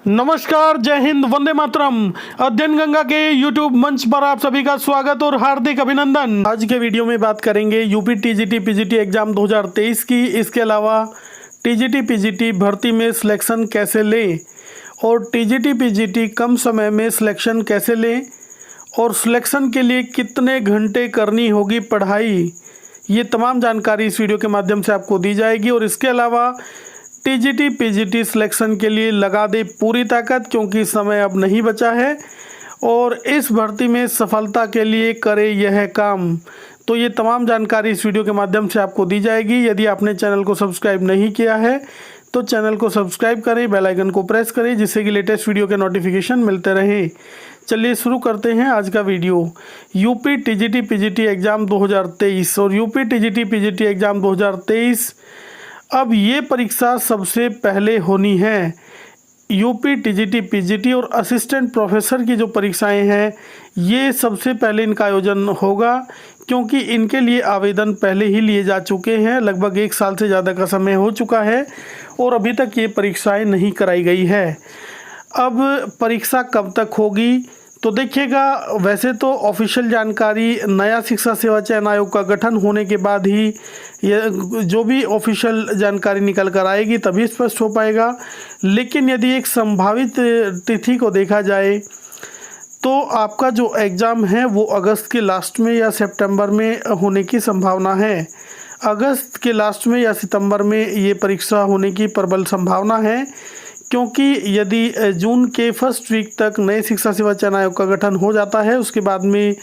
नमस्कार, जय हिंद, वंदे मातरम। अध्ययन गंगा के YouTube मंच पर आप सभी का स्वागत और हार्दिक अभिनंदन। आज के वीडियो में बात करेंगे यूपी टीजीटी पीजीटी एग्जाम 2023 की। इसके अलावा टीजीटी पीजीटी भर्ती में सिलेक्शन कैसे लें और टीजीटी पीजीटी कम समय में सिलेक्शन कैसे लें और सिलेक्शन के लिए कितने घंटे करनी होगी पढ़ाई, ये तमाम जानकारी इस वीडियो के माध्यम से आपको दी जाएगी। और इसके अलावा टीजीटी पीजीटी सिलेक्शन के लिए लगा दे पूरी ताकत, क्योंकि समय अब नहीं बचा है और इस भर्ती में सफलता के लिए करे यह काम। तो ये तमाम जानकारी इस वीडियो के माध्यम से आपको दी जाएगी। यदि आपने चैनल को सब्सक्राइब नहीं किया है तो चैनल को सब्सक्राइब करें, बेल आइकन को प्रेस करें, जिससे कि लेटेस्ट वीडियो के नोटिफिकेशन मिलते रहें। चलिए शुरू करते हैं आज का video. UP TGT PGT exam 2023 और यूपी टीजीटी पीजीटी एग्ज़ाम 2023 अब ये परीक्षा सबसे पहले होनी है। यूपी टीजीटी पीजीटी और असिस्टेंट प्रोफेसर की जो परीक्षाएं हैं, ये सबसे पहले इनका आयोजन होगा, क्योंकि इनके लिए आवेदन पहले ही लिए जा चुके हैं। लगभग 1 साल से ज़्यादा का समय हो चुका है और अभी तक ये परीक्षाएं नहीं कराई गई है। अब परीक्षा कब तक होगी तो देखिएगा, वैसे तो ऑफिशियल जानकारी नया शिक्षा सेवा चयन आयोग का गठन होने के बाद ही जो भी ऑफिशियल जानकारी निकल कर आएगी तभी स्पष्ट हो पाएगा। लेकिन यदि एक संभावित तिथि को देखा जाए तो आपका जो एग्ज़ाम है वो अगस्त के लास्ट में या सितंबर में होने की संभावना है। अगस्त के लास्ट में या सितंबर में ये परीक्षा होने की प्रबल संभावना है, क्योंकि यदि जून के फर्स्ट वीक तक नए शिक्षा सेवा चयन आयोग का गठन हो जाता है, उसके बाद में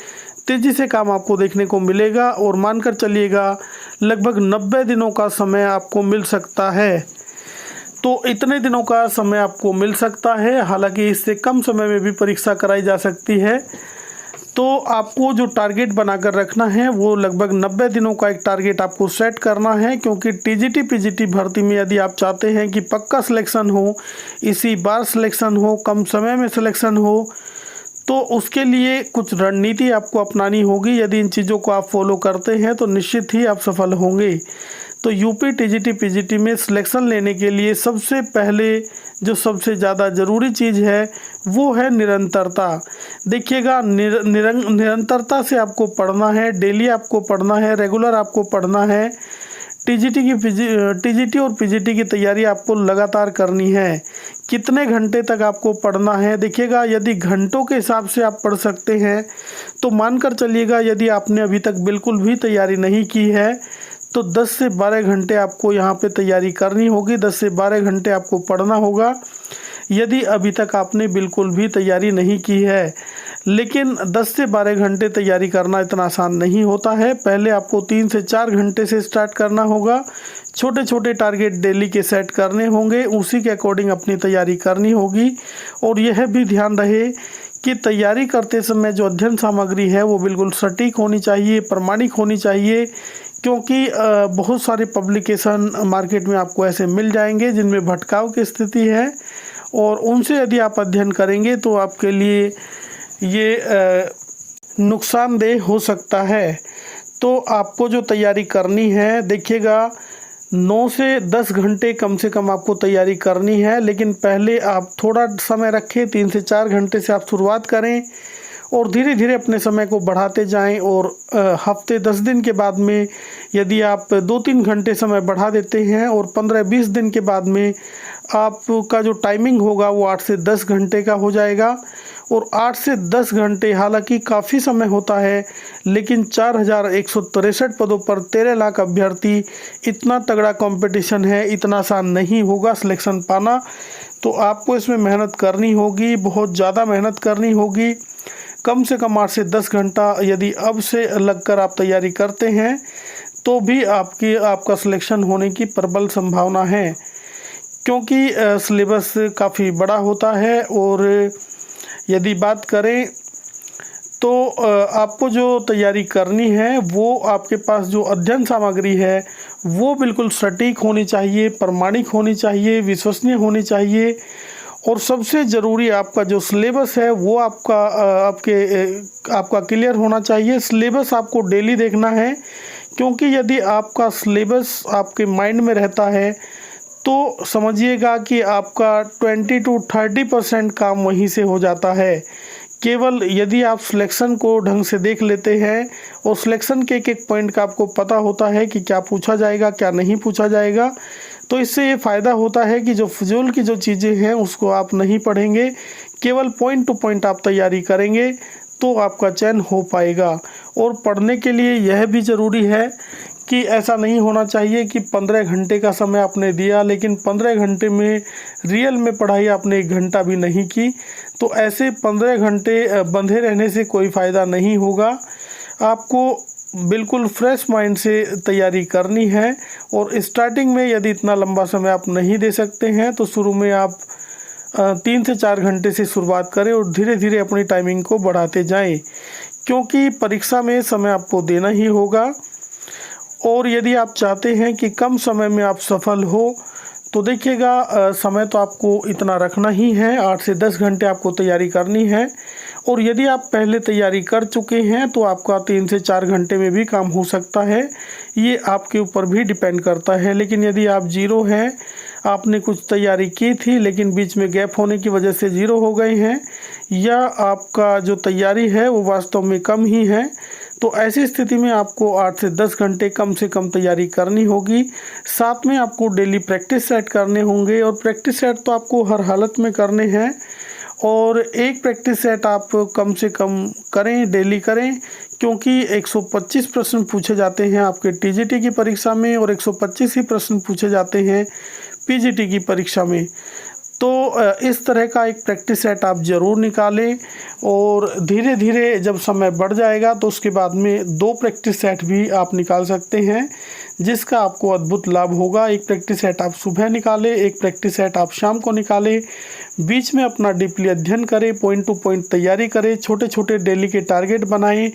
तेज़ी से काम आपको देखने को मिलेगा और मानकर चलिएगा लगभग 90 दिनों का समय आपको मिल सकता है। तो इतने दिनों का समय आपको मिल सकता है, हालांकि इससे कम समय में भी परीक्षा कराई जा सकती है। तो आपको जो टारगेट बनाकर रखना है वो लगभग 90 दिनों का एक टारगेट आपको सेट करना है, क्योंकि टीजीटी पीजीटी भर्ती में यदि आप चाहते हैं कि पक्का सिलेक्शन हो, इसी बार सिलेक्शन हो, कम समय में सिलेक्शन हो, तो उसके लिए कुछ रणनीति आपको अपनानी होगी। यदि इन चीज़ों को आप फॉलो करते हैं तो निश्चित ही आप सफल होंगे। तो यूपी टीजीटी पीजीटी में सिलेक्शन लेने के लिए सबसे पहले जो सबसे ज़्यादा ज़रूरी चीज़ है वो है निरंतरता। देखिएगा, निरंतरता से आपको पढ़ना है, डेली आपको पढ़ना है, रेगुलर आपको पढ़ना है। टीजीटी और पीजीटी की तैयारी आपको लगातार करनी है। कितने घंटे तक आपको पढ़ना है, देखिएगा, यदि घंटों के हिसाब से आप पढ़ सकते हैं तो मानकर चलिएगा, यदि आपने अभी तक बिल्कुल भी तैयारी नहीं की है तो 10 से 12 घंटे आपको यहाँ पे तैयारी करनी होगी। 10 से 12 घंटे आपको पढ़ना होगा, यदि अभी तक आपने बिल्कुल भी तैयारी नहीं की है। लेकिन 10 से 12 घंटे तैयारी करना इतना आसान नहीं होता है। पहले आपको 3 से 4 घंटे से स्टार्ट करना होगा। छोटे छोटे टारगेट डेली के सेट करने होंगे, उसी के अकॉर्डिंग अपनी तैयारी करनी होगी। और यह भी ध्यान रहे कि तैयारी करते समय जो अध्ययन सामग्री है वो बिल्कुल सटीक होनी चाहिए, प्रामाणिक होनी चाहिए, क्योंकि बहुत सारे पब्लिकेशन मार्केट में आपको ऐसे मिल जाएंगे जिनमें भटकाव की स्थिति है, और उनसे यदि आप अध्ययन करेंगे तो आपके लिए ये नुकसानदेह हो सकता है। तो आपको जो तैयारी करनी है, देखिएगा, 9 से 10 घंटे कम से कम आपको तैयारी करनी है। लेकिन पहले आप थोड़ा समय रखें, 3 से 4 घंटे से आप शुरुआत करें और धीरे धीरे अपने समय को बढ़ाते जाएं। और हफ्ते 10 दिन के बाद में यदि आप 2-3 घंटे समय बढ़ा देते हैं और 15-20 दिन के बाद में आपका जो टाइमिंग होगा वो 8 से 10 घंटे का हो जाएगा। और 8 से 10 घंटे हालांकि काफ़ी समय होता है, लेकिन 4163 पदों पर 13 लाख अभ्यर्थी, इतना तगड़ा कंपटीशन है, इतना आसान नहीं होगा सिलेक्शन पाना। तो आपको इसमें मेहनत करनी होगी, बहुत ज़्यादा मेहनत करनी होगी। कम से कम 8 से 10 घंटा यदि अब से लगकर आप तैयारी करते हैं तो भी आपका सिलेक्शन होने की प्रबल संभावना है, क्योंकि सिलेबस काफ़ी बड़ा होता है। और यदि बात करें तो आपको जो तैयारी करनी है वो आपके पास जो अध्ययन सामग्री है वो बिल्कुल सटीक होनी चाहिए, प्रामाणिक होनी चाहिए, विश्वसनीय होनी चाहिए। और सबसे ज़रूरी आपका जो सिलेबस है वो आपका क्लियर होना चाहिए। सिलेबस आपको डेली देखना है, क्योंकि यदि आपका सिलेबस आपके माइंड में रहता है तो समझिएगा कि आपका 20 to 30% काम वहीं से हो जाता है। केवल यदि आप सिलेक्शन को ढंग से देख लेते हैं और सिलेक्शन के एक एक पॉइंट का आपको पता होता है कि क्या पूछा जाएगा क्या नहीं पूछा जाएगा, तो इससे ये फ़ायदा होता है कि जो फिजूल की जो चीज़ें हैं उसको आप नहीं पढ़ेंगे, केवल पॉइंट टू पॉइंट आप तैयारी करेंगे तो आपका चयन हो पाएगा। और पढ़ने के लिए यह भी ज़रूरी है कि ऐसा नहीं होना चाहिए कि 15 घंटे का समय आपने दिया लेकिन 15 घंटे में रियल में पढ़ाई आपने 1 घंटा भी नहीं की, तो ऐसे 15 घंटे बंधे रहने से कोई फ़ायदा नहीं होगा। आपको बिल्कुल फ्रेश माइंड से तैयारी करनी है। और स्टार्टिंग में यदि इतना लंबा समय आप नहीं दे सकते हैं तो शुरू में आप 3 से 4 घंटे से शुरुआत करें और धीरे धीरे अपनी टाइमिंग को बढ़ाते जाएं, क्योंकि परीक्षा में समय आपको देना ही होगा। और यदि आप चाहते हैं कि कम समय में आप सफल हो तो देखिएगा, समय तो आपको इतना रखना ही है, 8 से 10 घंटे आपको तैयारी करनी है। और यदि आप पहले तैयारी कर चुके हैं तो आपका 3 से 4 घंटे में भी काम हो सकता है, ये आपके ऊपर भी डिपेंड करता है। लेकिन यदि आप जीरो हैं, आपने कुछ तैयारी की थी लेकिन बीच में गैप होने की वजह से जीरो हो गए हैं, या आपका जो तैयारी है वो वास्तव में कम ही है, तो ऐसी स्थिति में आपको 8 से 10 घंटे कम से कम तैयारी करनी होगी। साथ में आपको डेली प्रैक्टिस सेट करने होंगे, और प्रैक्टिस सेट तो आपको हर हालत में करने हैं। और एक प्रैक्टिस सेट आप कम से कम करें, डेली करें, क्योंकि 125 प्रश्न पूछे जाते हैं आपके टीजीटी की परीक्षा में और 125 ही प्रश्न पूछे जाते हैं पीजीटी की परीक्षा में। तो इस तरह का एक प्रैक्टिस सेट आप ज़रूर निकालें, और धीरे धीरे जब समय बढ़ जाएगा तो उसके बाद में 2 प्रैक्टिस सेट भी आप निकाल सकते हैं, जिसका आपको अद्भुत लाभ होगा। एक प्रैक्टिस सेट आप सुबह निकालें, एक प्रैक्टिस सेट आप शाम को निकालें, बीच में अपना डीपली अध्ययन करें, पॉइंट टू पॉइंट तैयारी करें, छोटे छोटे डेली के टारगेट बनाएं,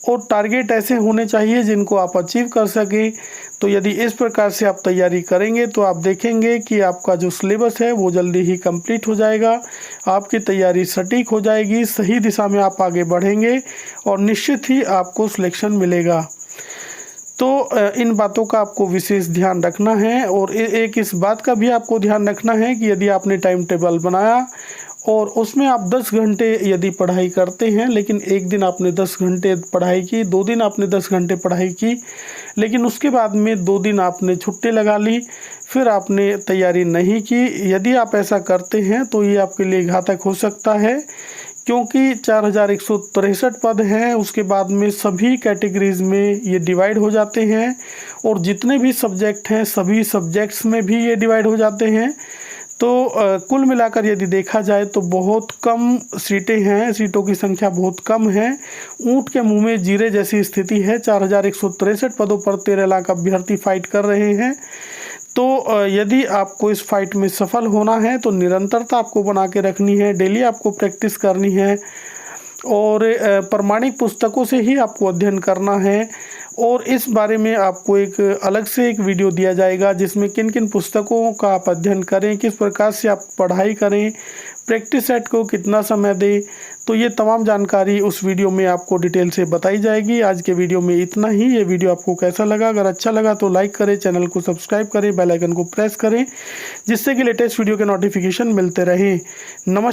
और टारगेट ऐसे होने चाहिए जिनको आप अचीव कर सकें। तो यदि इस प्रकार से आप तैयारी करेंगे तो आप देखेंगे कि आपका जो सिलेबस है वो जल्दी ही कंप्लीट हो जाएगा, आपकी तैयारी सटीक हो जाएगी, सही दिशा में आप आगे बढ़ेंगे और निश्चित ही आपको सिलेक्शन मिलेगा। तो इन बातों का आपको विशेष ध्यान रखना है। और एक इस बात का भी आपको ध्यान रखना है कि यदि आपने टाइम टेबल बनाया और उसमें आप 10 घंटे यदि पढ़ाई करते हैं, लेकिन एक दिन आपने 10 घंटे पढ़ाई की, 2 दिन आपने 10 घंटे पढ़ाई की, लेकिन उसके बाद में 2 दिन आपने छुट्टी लगा ली, फिर आपने तैयारी नहीं की, यदि आप ऐसा करते हैं तो ये आपके लिए घातक हो सकता है। क्योंकि 4163 पद हैं, उसके बाद में सभी कैटेगरीज़ में ये डिवाइड हो जाते हैं, और जितने भी सब्जेक्ट हैं सभी सब्जेक्ट्स में भी ये डिवाइड हो जाते हैं। तो कुल मिलाकर यदि देखा जाए तो बहुत कम सीटें हैं, सीटों की संख्या बहुत कम है, ऊंट के मुंह में जीरे जैसी स्थिति है। 4163 पदों पर 13 लाख अभ्यर्थी फाइट कर रहे हैं। तो यदि आपको इस फाइट में सफल होना है तो निरंतरता आपको बना के रखनी है, डेली आपको प्रैक्टिस करनी है, और प्रमाणिक पुस्तकों से ही आपको अध्ययन करना है। और इस बारे में आपको एक अलग से एक वीडियो दिया जाएगा जिसमें किन किन पुस्तकों का आप अध्ययन करें, किस प्रकार से आप पढ़ाई करें, प्रैक्टिस सेट को कितना समय दें, तो ये तमाम जानकारी उस वीडियो में आपको डिटेल से बताई जाएगी। आज के वीडियो में इतना ही। ये वीडियो आपको कैसा लगा? अगर अच्छा लगा तो लाइक करें, चैनल को सब्सक्राइब करें, बेल आइकन को प्रेस करें, जिससे कि लेटेस्ट वीडियो के नोटिफिकेशन मिलते रहें। नमस्कार।